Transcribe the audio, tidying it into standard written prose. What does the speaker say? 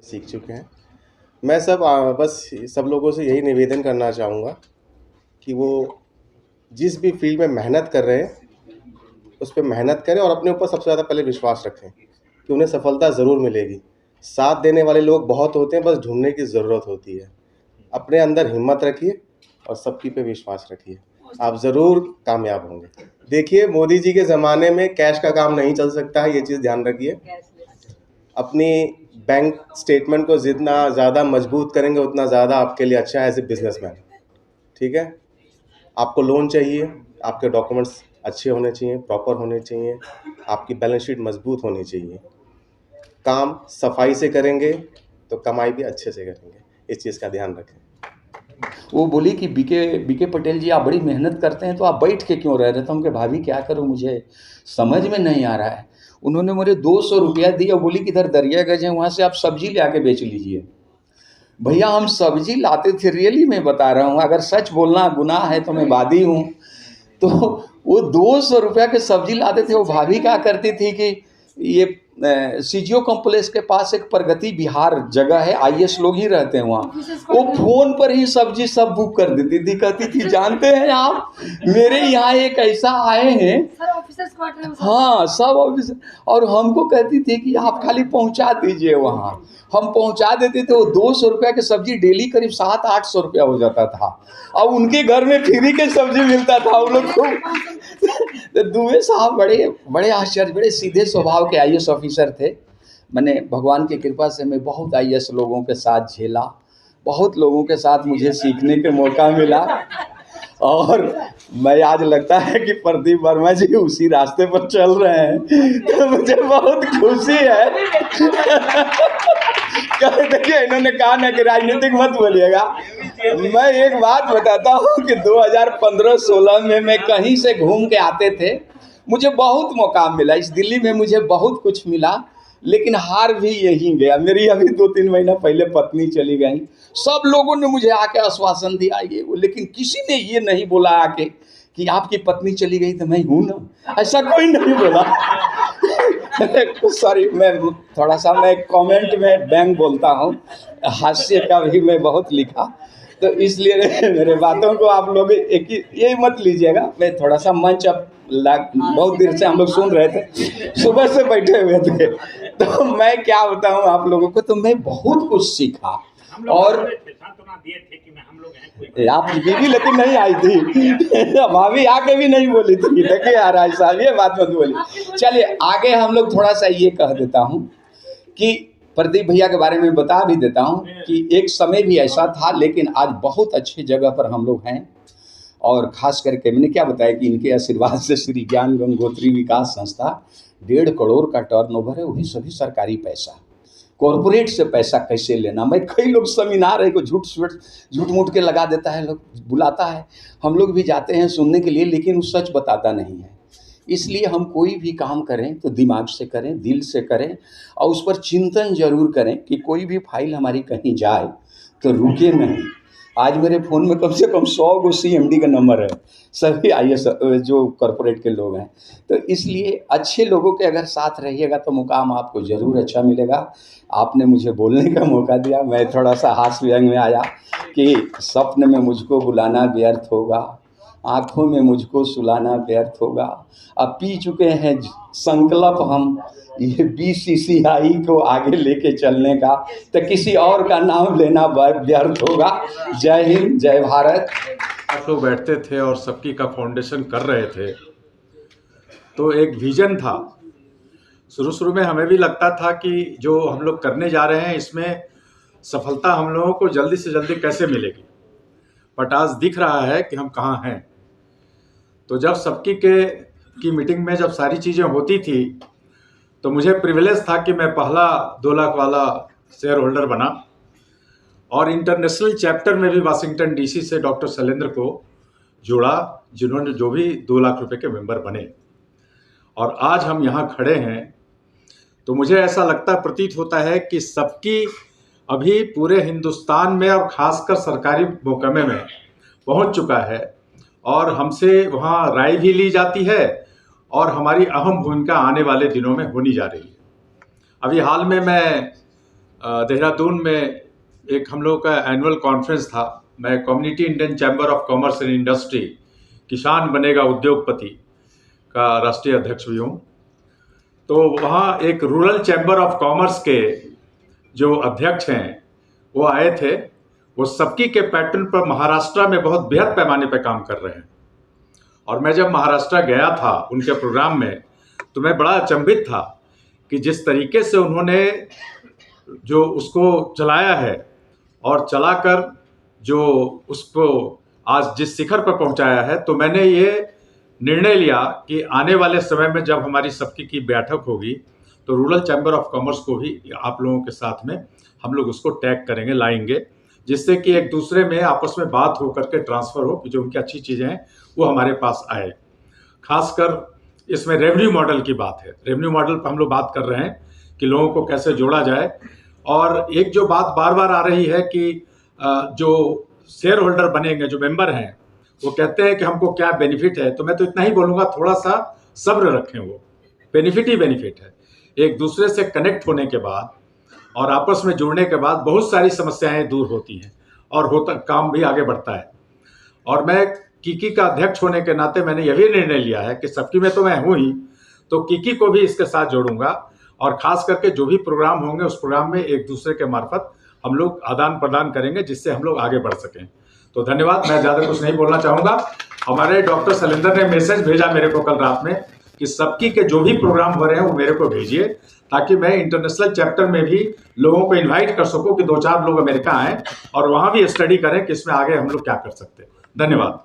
सीख चुके हैं। मैं बस सब लोगों से यही निवेदन करना चाहूँगा कि वो जिस भी फील्ड में मेहनत कर रहे हैं, उस पे मेहनत करें और अपने ऊपर सबसे ज़्यादा पहले विश्वास रखें कि उन्हें सफलता ज़रूर मिलेगी। साथ देने वाले लोग बहुत होते हैं, बस ढूँढने की ज़रूरत होती है। अपने अंदर हिम्मत रखिए और सबकी पे विश्वास रखिए, आप ज़रूर कामयाब होंगे। देखिए, मोदी जी के ज़माने में कैश का काम नहीं चल सकता है, ये चीज़ ध्यान रखिए। अपनी बैंक स्टेटमेंट को जितना ज़्यादा मजबूत करेंगे, उतना ज़्यादा आपके लिए अच्छा है एज ए बिजनेसमैन। ठीक है, आपको लोन चाहिए, आपके डॉक्यूमेंट्स अच्छे होने चाहिए, प्रॉपर होने चाहिए, आपकी बैलेंस शीट मजबूत होनी चाहिए। काम सफाई से करेंगे तो कमाई भी अच्छे से करेंगे, इस चीज़ का ध्यान रखें। वो बोली कि बीके पटेल जी, आप बड़ी मेहनत करते हैं तो आप बैठ के क्यों रह रहे? तो हम कहे भाभी क्या करूं, मुझे समझ में नहीं आ रहा है। उन्होंने मुझे 200 रुपया दिया, बोली कि इधर दरियागंज है, वहाँ से आप सब्जी ले आके बेच लीजिए। भैया हम सब्जी लाते थे, रियली मैं बता रहा हूँ, अगर सच बोलना गुनाह है तो मैं वादी हूँ। तो वो 200 रुपया के सब्जी लाते थे। वो भाभी क्या करती थी कि ये सीजीओ कॉम्प्लेक्स के पास एक प्रगति विहार जगह है, आईएएस लोग ही रहते हैं वहाँ, वो फोन पर ही सब्जी सब बुक कर देती थी। कहती थी जानते हैं आप, मेरे यहाँ एक ऐसा आए हैं, हाँ सब ऑफिसर, और हमको कहती थी कि आप खाली पहुँचा दीजिए वहाँ। हम पहुँचा देते थे। वो 200 रुपया की सब्जी डेली करीब 700-800 रुपया हो जाता था, और उनके घर में फ्री के सब्जी मिलता था उन लोग को। तो दुबे साहब बड़े आश्चर्य, बड़े सीधे स्वभाव के आईएएस ऑफिसर थे। मैंने भगवान की कृपा से मैं बहुत आईएएस लोगों के साथ झेला, बहुत लोगों के साथ मुझे सीखने के मौका मिला, और मैं आज लगता है कि प्रदीप वर्मा जी उसी रास्ते पर चल रहे हैं, तो मुझे बहुत खुशी है। देखिए, इन्होंने कहा ना कि राजनीतिक मत बोलिएगा। मैं एक बात बताता हूँ कि 2015-16 में मैं कहीं से घूम के आते थे, मुझे बहुत मौका मिला, इस दिल्ली में मुझे बहुत कुछ मिला, लेकिन हार भी यहीं गया। मेरी अभी 2-3 महीना पहले पत्नी चली गई। सब लोगों ने मुझे आके आश्वासन दिया ये वो, लेकिन किसी ने ये नहीं बोला आके कि आपकी पत्नी चली गई तो मैं हूँ ना, ऐसा कोई नहीं बोला। सॉरी, मैं थोड़ा सा मैं कमेंट में बैंग बोलता हूँ, हास्य का भी मैं बहुत लिखा, तो इसलिए मेरे बातों को आप लोग एक ही ये मत लीजिएगा। मैं थोड़ा सा मंच अब बहुत देर से हम लोग सुन रहे थे, सुबह से बैठे हुए थे, तो मैं क्या बताऊँ आप लोगों को, तो मैं बहुत कुछ सीखा। और आपकी बीवी लेकिन नहीं आई थी, भाभी आके भी नहीं बोली थी। देखिए यार साहब, ये बात मत बोली। चलिए आगे हम लोग थोड़ा सा ये कह देता हूँ कि प्रदीप भैया के बारे में बता भी देता हूँ कि एक समय भी ऐसा था, लेकिन आज बहुत अच्छी जगह पर हम लोग हैं। और ख़ास करके मैंने क्या बताया कि इनके आशीर्वाद से श्री ज्ञान गंगोत्री विकास संस्था 1.5 करोड़ का टर्नओवर है, वही सभी सरकारी पैसा। कॉरपोरेट से पैसा कैसे लेना, मैं कई लोग सेमिनार है को झूठ मूठ के लगा देता है, लोग बुलाता है, हम लोग भी जाते हैं सुनने के लिए, लेकिन वो सच बताता नहीं है। इसलिए हम कोई भी काम करें तो दिमाग से करें, दिल से करें, और उस पर चिंतन जरूर करें कि कोई भी फाइल हमारी कहीं जाए तो रुके नहीं। आज मेरे फ़ोन में कम से कम 100 गो CMD का नंबर है, सभी आईएएस जो कॉरपोरेट के लोग हैं। तो इसलिए अच्छे लोगों के अगर साथ रहिएगा तो मुकाम आपको ज़रूर अच्छा मिलेगा। आपने मुझे बोलने का मौका दिया, मैं थोड़ा सा हास्य व्यंग में आया कि सपन में मुझको बुलाना व्यर्थ होगा, आँखों में मुझको सुलाना व्यर्थ होगा, अब पी चुके हैं संकल्प हम ये BCCI को आगे लेके चलने का, तो किसी और का नाम लेना व्यर्थ होगा। जय हिंद, जय भारत। आप लोग बैठते थे और सबकी का फाउंडेशन कर रहे थे, तो एक विजन था। शुरू में हमें भी लगता था कि जो हम लोग करने जा रहे हैं इसमें सफलता हम लोगों को जल्दी से जल्दी कैसे मिलेगी, बट आज दिख रहा है कि हम कहाँ हैं। तो जब सबकी की मीटिंग में जब सारी चीज़ें होती थी, तो मुझे प्रिविलेज था कि मैं पहला 2 लाख वाला शेयर होल्डर बना, और इंटरनेशनल चैप्टर में भी वाशिंगटन DC से डॉक्टर शैलेंद्र को जोड़ा, जिन्होंने जो भी 2 लाख रुपए के मेंबर बने, और आज हम यहाँ खड़े हैं। तो मुझे ऐसा लगता प्रतीत होता है कि सबकी अभी पूरे हिंदुस्तान में और ख़ासकर सरकारी महकमे में पहुँच चुका है, और हमसे वहाँ राय भी ली जाती है, और हमारी अहम भूमिका आने वाले दिनों में होनी जा रही है। अभी हाल में मैं देहरादून में एक हम लोग का एनुअल कॉन्फ्रेंस था। मैं community Indian chamber of commerce and industry किसान बनेगा उद्योगपति का राष्ट्रीय अध्यक्ष भी हूँ। तो वहाँ एक रूरल चैम्बर ऑफ कॉमर्स के जो अध्यक्ष हैं वो आए थे। वो सबकी के पैटर्न पर महाराष्ट्र में बहुत बृहद पैमाने पर काम कर रहे हैं। और मैं जब महाराष्ट्र गया था उनके प्रोग्राम में, तो मैं बड़ा अचंभित था कि जिस तरीके से उन्होंने जो उसको चलाया है और चलाकर जो उसको आज जिस शिखर पर पहुंचाया है। तो मैंने ये निर्णय लिया कि आने वाले समय में जब हमारी सबकी की बैठक होगी तो रूरल चैम्बर ऑफ कॉमर्स को भी आप लोगों के साथ में हम लोग उसको टैग करेंगे, लाएंगे, जिससे कि एक दूसरे में आपस में बात हो करके ट्रांसफ़र हो कि जो उनकी अच्छी चीज़ें हैं वो हमारे पास आए। खासकर इसमें रेवेन्यू मॉडल की बात है। रेवेन्यू मॉडल पर हम लोग बात कर रहे हैं कि लोगों को कैसे जोड़ा जाए। और एक जो बात बार बार आ रही है कि जो शेयर होल्डर बनेंगे, जो मेंबर हैं, वो कहते हैं कि हमको क्या बेनिफिट है। तो मैं तो इतना ही बोलूँगा, थोड़ा सा सब्र रखें। वो बेनिफिट ही बेनिफिट है। एक दूसरे से कनेक्ट होने के बाद और आपस में जुड़ने के बाद बहुत सारी समस्याएं दूर होती हैं और काम भी आगे बढ़ता है। और मैं किकी का अध्यक्ष होने के नाते मैंने यह भी निर्णय लिया है कि सबकी में तो मैं हूँ ही, तो किकी को भी इसके साथ जोड़ूंगा। और ख़ास करके जो भी प्रोग्राम होंगे उस प्रोग्राम में एक दूसरे के मार्फत हम लोग आदान प्रदान करेंगे, जिससे हम लोग आगे बढ़ सकें। तो धन्यवाद। मैं ज़्यादा कुछ नहीं बोलना चाहूँगा। हमारे डॉक्टर शैलेंद्र ने मैसेज भेजा मेरे को कल रात में कि सबकी के जो भी प्रोग्राम हो रहे हैं वो मेरे को भेजिए, ताकि मैं इंटरनेशनल चैप्टर में भी लोगों को इन्वाइट कर सकूँ कि 2-4 लोग अमेरिका आएँ और वहाँ भी स्टडी करें कि इसमें आगे हम लोग क्या कर सकते हैं। धन्यवाद।